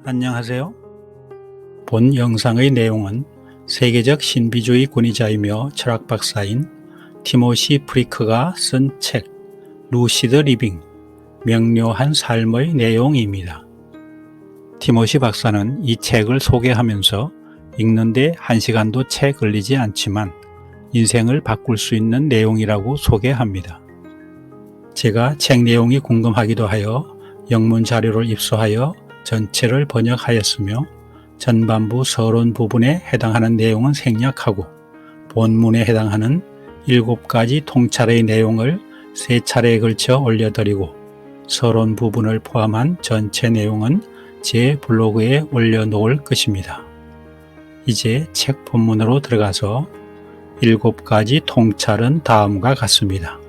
안녕하세요. 본 영상의 내용은 세계적 신비주의 권위자이며 철학 박사인 티모시 프리크가 쓴 책 루시드 리빙, 명료한 삶의 내용입니다. 티모시 박사는 이 책을 소개하면서 읽는데 1시간도 채 걸리지 않지만 인생을 바꿀 수 있는 내용이라고 소개합니다. 제가 책 내용이 궁금하기도 하여 영문 자료를 입수하여 전체를 번역하였으며 전반부 서론 부분에 해당하는 내용은 생략하고 본문에 해당하는 7가지 통찰의 내용을 3차례에 걸쳐 올려드리고 서론 부분을 포함한 전체 내용은 제 블로그에 올려놓을 것입니다. 이제 책 본문으로 들어가서 7가지 통찰은 다음과 같습니다.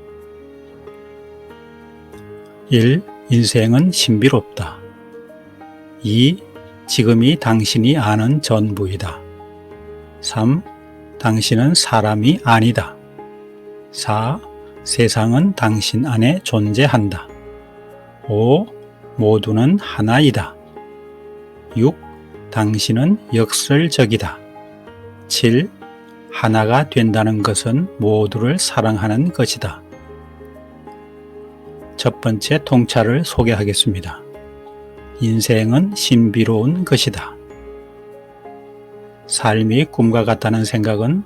1. 인생은 신비롭다. 2. 지금이 당신이 아는 전부이다. 3. 당신은 사람이 아니다. 4. 세상은 당신 안에 존재한다. 5. 모두는 하나이다. 6. 당신은 역설적이다. 7. 하나가 된다는 것은 모두를 사랑하는 것이다. 첫 번째 통찰을 소개하겠습니다. 인생은 신비로운 것이다. 삶이 꿈과 같다는 생각은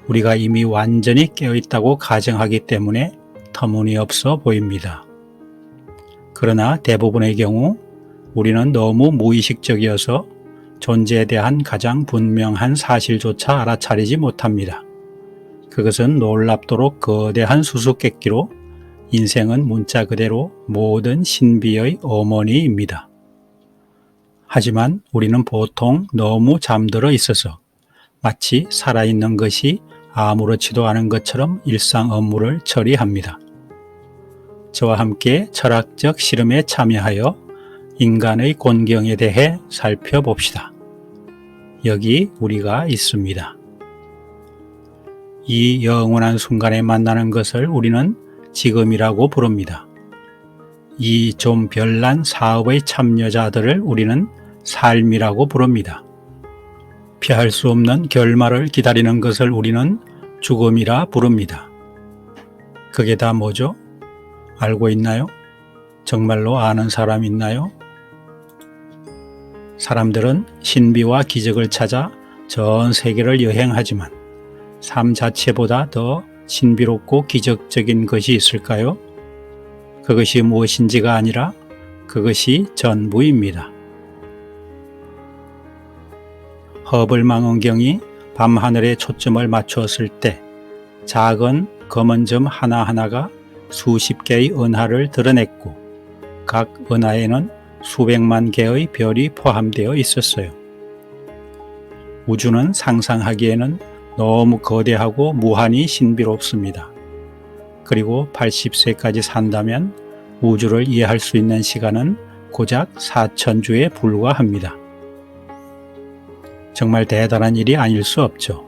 우리가 이미 완전히 깨어있다고 가정하기 때문에 터무니없어 보입니다. 그러나 대부분의 경우 우리는 너무 무의식적이어서 존재에 대한 가장 분명한 사실조차 알아차리지 못합니다. 그것은 놀랍도록 거대한 수수께끼로 인생은 문자 그대로 모든 신비의 어머니입니다. 하지만 우리는 보통 너무 잠들어 있어서 마치 살아있는 것이 아무렇지도 않은 것처럼 일상 업무를 처리합니다. 저와 함께 철학적 실험에 참여하여 인간의 곤경에 대해 살펴봅시다. 여기 우리가 있습니다. 이 영원한 순간에 만나는 것을 우리는 지금이라고 부릅니다. 이 좀 별난 사업의 참여자들을 우리는 삶이라고 부릅니다. 피할 수 없는 결말을 기다리는 것을 우리는 죽음이라 부릅니다. 그게 다 뭐죠? 알고 있나요? 정말로 아는 사람 있나요? 사람들은 신비와 기적을 찾아 전 세계를 여행하지만 삶 자체보다 더 신비롭고 기적적인 것이 있을까요? 그것이 무엇인지가 아니라 그것이 전부입니다. 허블 망원경이 밤하늘에 초점을 맞추었을 때 작은 검은 점 하나하나가 수십 개의 은하를 드러냈고 각 은하에는 수백만 개의 별이 포함되어 있었어요. 우주는 상상하기에는 너무 거대하고 무한히 신비롭습니다. 그리고 80세까지 산다면 우주를 이해할 수 있는 시간은 고작 4000주에 불과합니다. 정말 대단한 일이 아닐 수 없죠.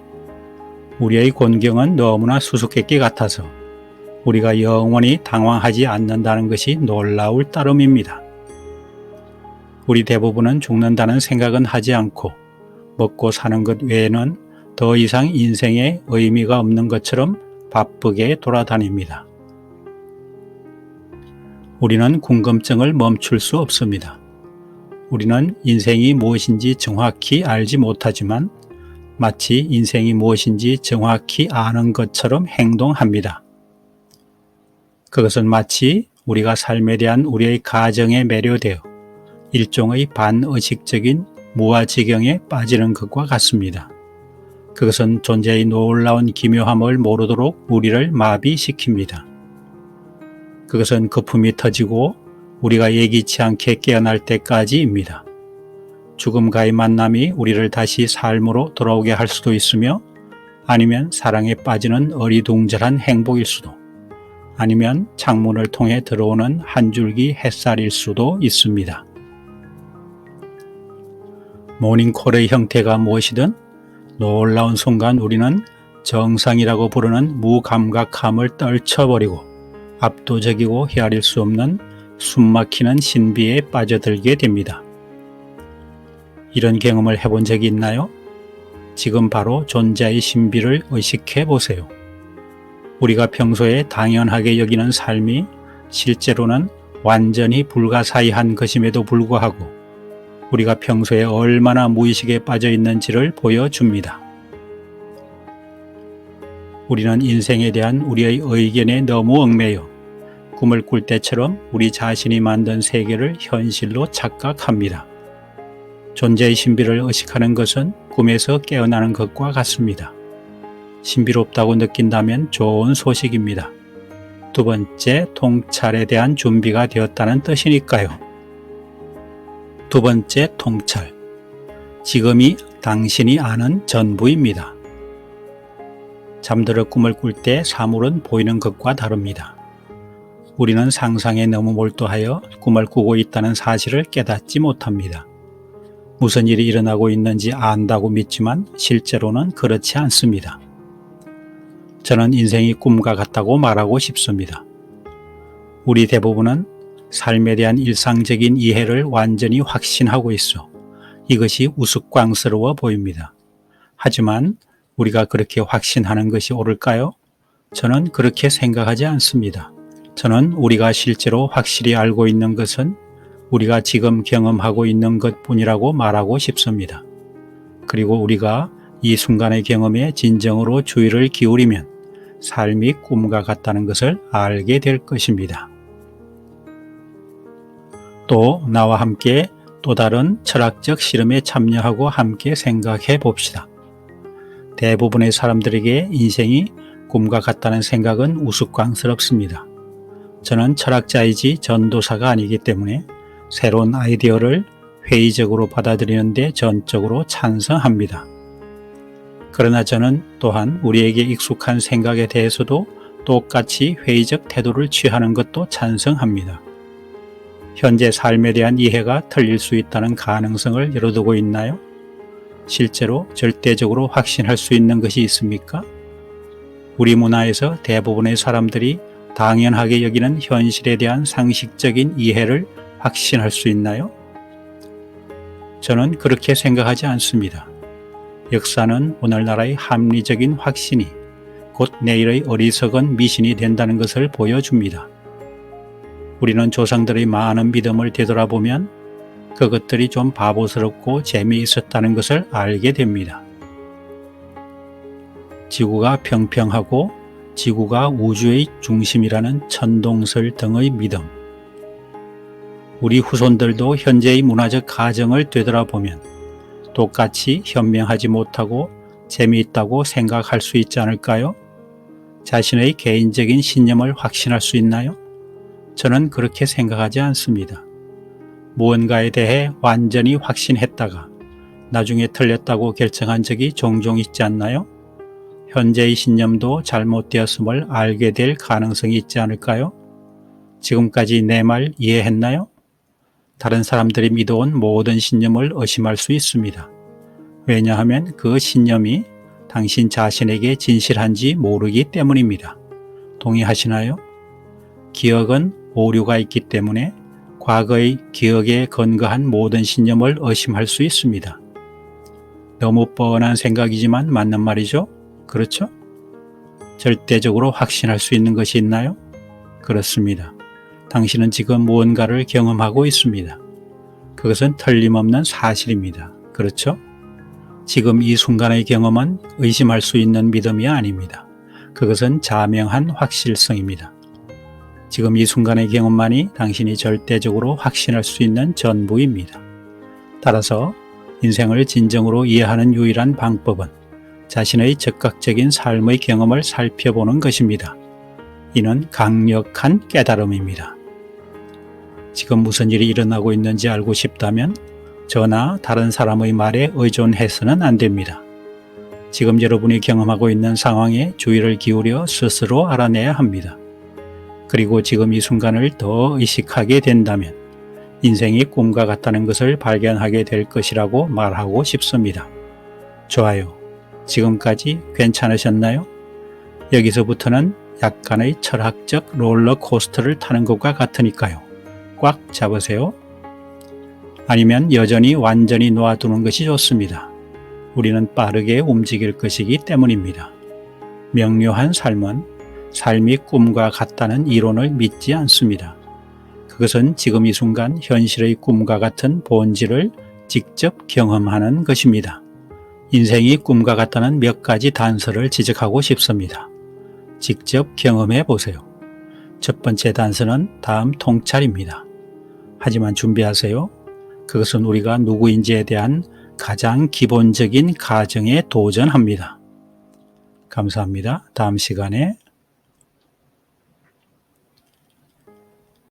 우리의 곤경은 너무나 수수께끼 같아서 우리가 영원히 당황하지 않는다는 것이 놀라울 따름입니다. 우리 대부분은 죽는다는 생각은 하지 않고 먹고 사는 것 외에는 더 이상 인생에 의미가 없는 것처럼 바쁘게 돌아다닙니다. 우리는 궁금증을 멈출 수 없습니다. 우리는 인생이 무엇인지 정확히 알지 못하지만 마치 인생이 무엇인지 정확히 아는 것처럼 행동합니다. 그것은 마치 우리가 삶에 대한 우리의 가정에 매료되어 일종의 반의식적인 무아지경에 빠지는 것과 같습니다. 그것은 존재의 놀라운 기묘함을 모르도록 우리를 마비시킵니다. 그것은 거품이 터지고 우리가 예기치 않게 깨어날 때까지입니다. 죽음과의 만남이 우리를 다시 삶으로 돌아오게 할 수도 있으며 아니면 사랑에 빠지는 어리둥절한 행복일 수도 아니면 창문을 통해 들어오는 한 줄기 햇살일 수도 있습니다. 모닝콜의 형태가 무엇이든 놀라운 순간 우리는 정상이라고 부르는 무감각함을 떨쳐버리고 압도적이고 헤아릴 수 없는 숨막히는 신비에 빠져들게 됩니다. 이런 경험을 해본 적이 있나요? 지금 바로 존재의 신비를 의식해 보세요. 우리가 평소에 당연하게 여기는 삶이 실제로는 완전히 불가사의한 것임에도 불구하고 우리가 평소에 얼마나 무의식에 빠져 있는지를 보여줍니다. 우리는 인생에 대한 우리의 의견에 너무 얽매여 꿈을 꿀 때처럼 우리 자신이 만든 세계를 현실로 착각합니다. 존재의 신비를 의식하는 것은 꿈에서 깨어나는 것과 같습니다. 신비롭다고 느낀다면 좋은 소식입니다. 두 번째, 통찰에 대한 준비가 되었다는 뜻이니까요. 두 번째, 통찰. 지금이 당신이 아는 전부입니다. 잠들어 꿈을 꿀 때 사물은 보이는 것과 다릅니다. 우리는 상상에 너무 몰두하여 꿈을 꾸고 있다는 사실을 깨닫지 못합니다. 무슨 일이 일어나고 있는지 안다고 믿지만 실제로는 그렇지 않습니다. 저는 인생이 꿈과 같다고 말하고 싶습니다. 우리 대부분은 삶에 대한 일상적인 이해를 완전히 확신하고 있어 이것이 우스꽝스러워 보입니다. 하지만 우리가 그렇게 확신하는 것이 옳을까요? 저는 그렇게 생각하지 않습니다. 저는 우리가 실제로 확실히 알고 있는 것은 우리가 지금 경험하고 있는 것뿐이라고 말하고 싶습니다. 그리고 우리가 이 순간의 경험에 진정으로 주의를 기울이면 삶이 꿈과 같다는 것을 알게 될 것입니다. 또 나와 함께 또 다른 철학적 실험에 참여하고 함께 생각해 봅시다. 대부분의 사람들에게 인생이 꿈과 같다는 생각은 우스꽝스럽습니다. 저는 철학자이지 전도사가 아니기 때문에 새로운 아이디어를 회의적으로 받아들이는 데 전적으로 찬성합니다. 그러나 저는 또한 우리에게 익숙한 생각에 대해서도 똑같이 회의적 태도를 취하는 것도 찬성합니다. 현재 삶에 대한 이해가 틀릴 수 있다는 가능성을 열어두고 있나요? 실제로 절대적으로 확신할 수 있는 것이 있습니까? 우리 문화에서 대부분의 사람들이 당연하게 여기는 현실에 대한 상식적인 이해를 확신할 수 있나요? 저는 그렇게 생각하지 않습니다. 역사는 오늘날의 합리적인 확신이 곧 내일의 어리석은 미신이 된다는 것을 보여줍니다. 우리는 조상들의 많은 믿음을 되돌아보면 그것들이 좀 바보스럽고 재미있었다는 것을 알게 됩니다. 지구가 평평하고 지구가 우주의 중심이라는 천동설 등의 믿음. 우리 후손들도 현재의 문화적 가정을 되돌아보면 똑같이 현명하지 못하고 재미있다고 생각할 수 있지 않을까요? 자신의 개인적인 신념을 확신할 수 있나요? 저는 그렇게 생각하지 않습니다. 무언가에 대해 완전히 확신했다가 나중에 틀렸다고 결정한 적이 종종 있지 않나요? 현재의 신념도 잘못되었음을 알게 될 가능성이 있지 않을까요? 지금까지 내 말 이해했나요? 다른 사람들이 믿어온 모든 신념을 의심할 수 있습니다. 왜냐하면 그 신념이 당신 자신에게 진실한지 모르기 때문입니다. 동의하시나요? 기억은 오류가 있기 때문에 과거의 기억에 근거한 모든 신념을 의심할 수 있습니다. 너무 뻔한 생각이지만 맞는 말이죠? 그렇죠? 절대적으로 확신할 수 있는 것이 있나요? 그렇습니다. 당신은 지금 무언가를 경험하고 있습니다. 그것은 틀림없는 사실입니다. 그렇죠? 지금 이 순간의 경험은 의심할 수 있는 믿음이 아닙니다. 그것은 자명한 확실성입니다. 지금 이 순간의 경험만이 당신이 절대적으로 확신할 수 있는 전부입니다. 따라서 인생을 진정으로 이해하는 유일한 방법은 자신의 적극적인 삶의 경험을 살펴보는 것입니다. 이는 강력한 깨달음입니다. 지금 무슨 일이 일어나고 있는지 알고 싶다면 저나 다른 사람의 말에 의존해서는 안 됩니다. 지금 여러분이 경험하고 있는 상황에 주의를 기울여 스스로 알아내야 합니다. 그리고 지금 이 순간을 더 의식하게 된다면 인생이 꿈과 같다는 것을 발견하게 될 것이라고 말하고 싶습니다. 좋아요. 지금까지 괜찮으셨나요? 여기서부터는 약간의 철학적 롤러코스터를 타는 것과 같으니까요. 꽉 잡으세요. 아니면 여전히 완전히 놓아두는 것이 좋습니다. 우리는 빠르게 움직일 것이기 때문입니다. 명료한 삶은 삶이 꿈과 같다는 이론을 믿지 않습니다. 그것은 지금 이 순간 현실의 꿈과 같은 본질을 직접 경험하는 것입니다. 인생이 꿈과 같다는 몇 가지 단서를 지적하고 싶습니다. 직접 경험해 보세요. 첫 번째 단서는 다음 통찰입니다. 하지만 준비하세요. 그것은 우리가 누구인지에 대한 가장 기본적인 가정에 도전합니다. 감사합니다. 다음 시간에